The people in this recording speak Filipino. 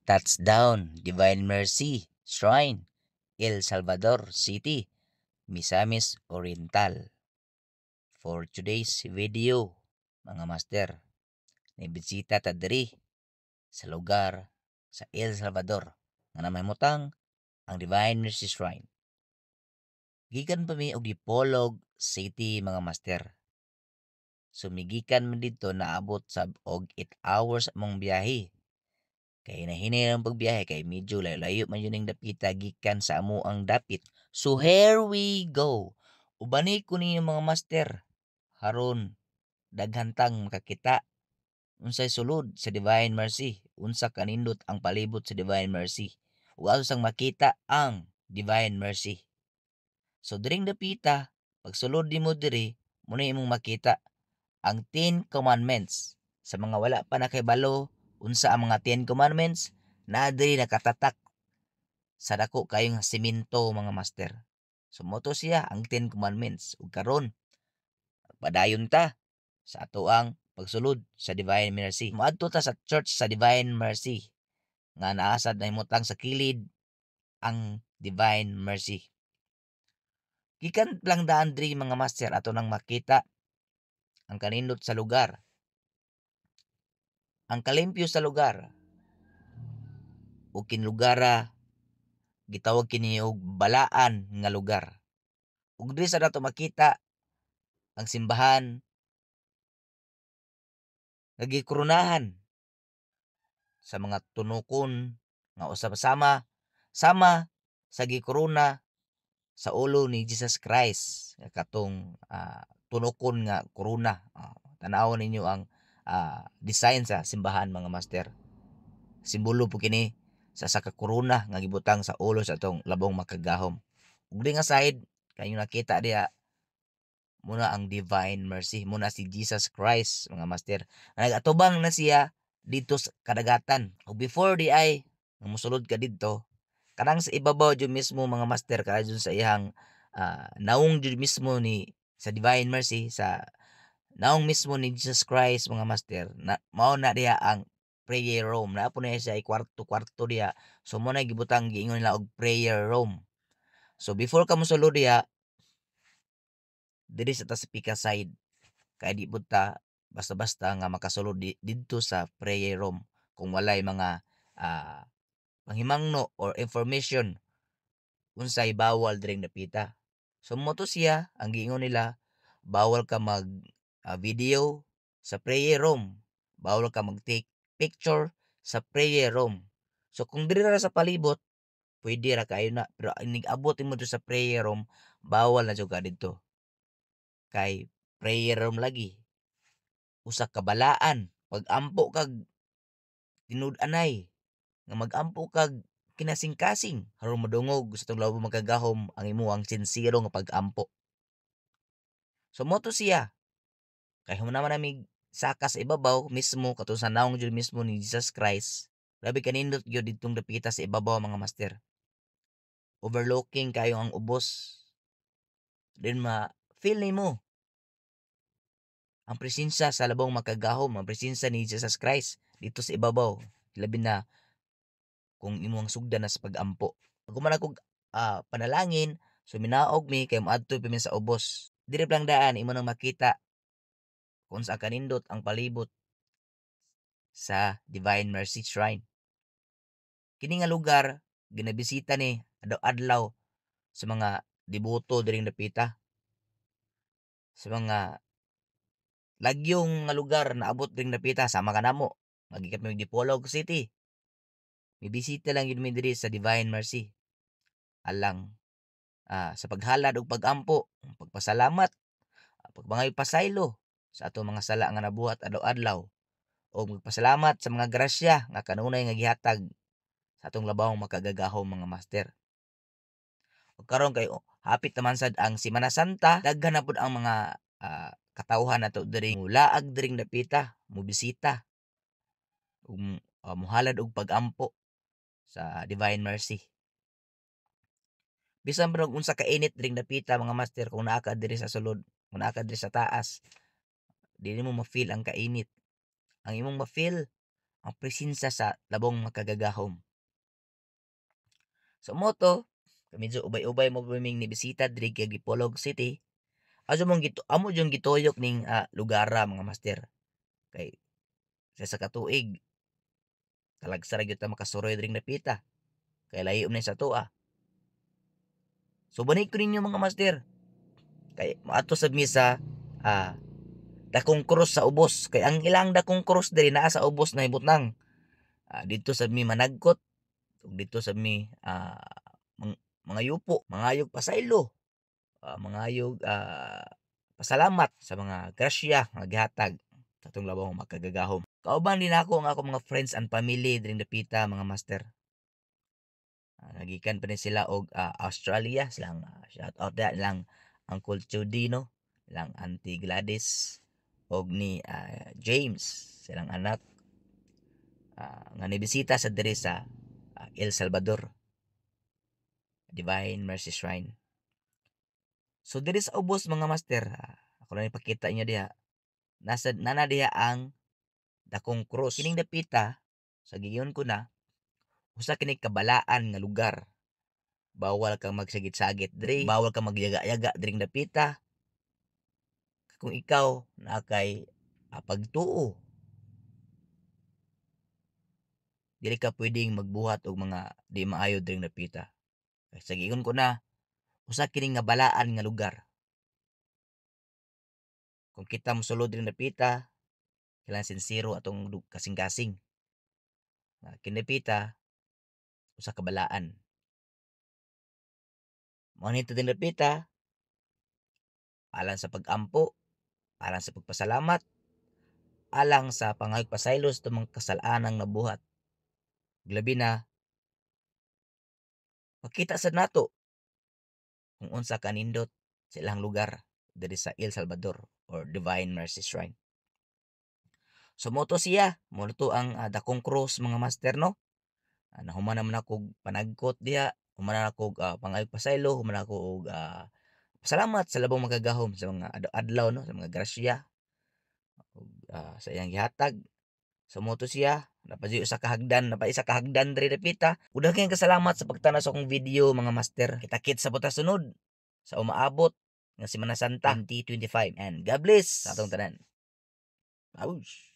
Touchdown, Divine Mercy Shrine, El Salvador City, Misamis Oriental. For today's video, mga master, nibisita ta diri sa lugar sa El Salvador nga namahimutang ang Divine Mercy Shrine. Gikan pa mi og Dipolog City, mga master. Sumigikan man dito naabot sab og 8 hours among biyahe. Kay nahinay ang pagbiyahe kay medyo layo man yun ang dapita gikan sa amo ang dapit. So here we go. Ubani ko ninyo mga master. Haron daghantang makakita unsay sulod sa Divine Mercy. Unsa kanindot ang palibot sa Divine Mercy. Ug ato sang makita ang Divine Mercy. So diring dapita, pag sulod nimo diri, muna imong makita ang 10 commandments. Sa mga wala pa nakahibalo unsa ang mga 10 commandments, na diri nakatatak sa dako kayong semento, mga master. So moto siya ang 10 commandments. Ug karon padayon ta sa atoang pagsulod sa Divine Mercy. Moadto ta sa church sa Divine Mercy nga naasad na himutang sa kilid ang Divine Mercy. Gikan lang daan diri, mga master, ato nang makita ang kanindot sa lugar. Ang kalimpyo sa lugar o kinlugara gitawag kini og balaan nga lugar. Ug diri sa nato makita ang simbahan nga gikoronahan sa mga tunokon nga usab sama sa gikorona sa ulo ni Jesus Christ nga katong tunokon nga korona. Tan-awon ninyo ang design sa simbahan, mga master. Simbolo po kini sa ka korona nga gibutang sa ulo sa atong labong makagahom. Ug di nga side kanyo nakita diha muna ang Divine Mercy, muna si Jesus Christ, mga master. Nagatubang na siya dito sa kadagatan. Ug before di ay musulod ka didto, kanang sa ibabaw jud mismo, mga master, kaya jud sa iyang naong jud mismo ni sa Divine Mercy, sa naong mismo ni Jesus Christ, mga master, na mao na diha ang prayer room. Na po na siya ay kwarto diha. So mo na gibutang giingon nila og prayer room. So before ka mosulod diha, diri sa Tasipika side, kay di buta basta-basta nga makasulod didto sa prayer room kung walay mga panghimangno or information unsay bawal diring dapita. So mo to siya ang giingon nila, bawal ka mag video sa prayer room, bawal ka mag take picture sa prayer room. So kung diri ra sa palibot, pwede ra kayo na, pero inig abot mo sa prayer room, bawal na jud ka didto. Kay prayer room lagi usa ka balaan, pag ampo kag tinud-anay nga magampo kag kinasing-kasing aron madungog sa tong labong magagahom ang imuhang sinsiro nga pag-ampo. So mo to siya, kay human naman namig saka sa ibabaw mismo katong sa naong jud mismo ni Jesus Christ. Grabe kanindot gyud didtong dapita sa ibabaw, mga master. Overlooking kayo ang ubos. Then ma-feel nimo ang presensya sa labong makagahom, ang presensya ni Jesus Christ dito sa ibabaw. Labi na kung imong sugdan na sa pag-ampo. Kung man ako panalangin, so minaog mi kay moadto pa mi sa ubos. Dire lang daan imo nang makita kung sa kanindot ang palibot sa Divine Mercy Shrine. Kini nga lugar ginabisita ni adlaw-adlaw sa mga deboto diring dapita. Sa mga lagyong nga lugar na abot diring dapita, sama kanamo. Magikat mi Dipolog City. Mibisita lang yun mi diri sa Divine Mercy. Alang sa paghalad og pag-ampo, pagpasalamat, pagmangay pasaylo sa ato mga sala nga nabuhat adlaw-adlaw, o magpasalamat sa mga grasya nga kanunay nga gihatag sa atong labawong makagagahom, mga master. Ug karon kay hapit naman sad ang Semana Santa, daghan na pud ang mga katawhan nato diri mulaag diring dapita, mobisita ug muhalad og pag-ampo sa Divine Mercy. Bisan pa unsa ka init diring dapita, mga master, kung naa ka diri sa sulod, kung naa ka diri sa taas, dili mo ma-feel ang kainit. Ang imong ma-feel, ang presensya sa labong makagagahom. So moto medyo ubay-ubay mo paming ni bisita diri kay Dipolog City. Amo jung gituyok ning lugara mga master. Kay sa katuig talagsa ra gyud ta makasuroy diring napita. Kay layo man sa tuwa. So banay ko ninyo mga master. Kay maato sa misa dakong krus sa ubos. Kay ang ilang dakong krus diri naa sa ubos na ibutang. Dito sa mi managkot ug dito sa mi mga yupo, mangayog pasaylo, mangayog pasalamat sa mga grasya nga gihatag sa atong labong makagagahom. Kauban din ako ang ako mga friends and family diring dapita mga master. Nagikan pa rin sila og Australia, silang shout out da lang Uncle Chudino, silang Auntie Gladys og ni James, silang anak nga nibisita sa diri sa El Salvador Divine Mercy Shrine. So diri sa ubos mga master, ako lang ipakita inyo diha. Nana diha ang dakong krus. Kining dapita sa giyon ko na usa kini kabalaan nga lugar. Bawal kang magsagit-sagit diri, bawal kang magyaga-yaga diring dapita. Kung ikaw na kay pagtuo, dili ka pwedeng magbuhat og mga di maayo diring dapita. Kay sa giyon ko na usa kini nga balaan nga lugar. Kung kita mosulod diring dapita, kailangan sincero atong kasing-kasing. Kinapita usa ka balaan. Mao ni din dapita alang sa pag-ampo, alang sa pagpasalamat, alang sa pangayog pasaylos sa mga kasalanan nabuhat. Labi na makita sad nato kung unsa kanindot sa ilang lugar diri sa El Salvador or Divine Mercy Shrine. So mo to siya, mo to ang dakong cross mga master no. Nahuman naman ako panagkot diha, human ako pangayog pasaylo, human ako og salamat sa labong magagahom sa mga adlaw no, sa mga grasya sa iyang gihatag. So mo to siya, napadi sa kahagdan, isa kahagdan diri dapita. Udah kayong kasalamat sa pagtanaw sa akong video mga master. Kita-kit sa buta sunod sa umaabot nga Semana Santa 2025. And God bless sa atong tanan. Aush.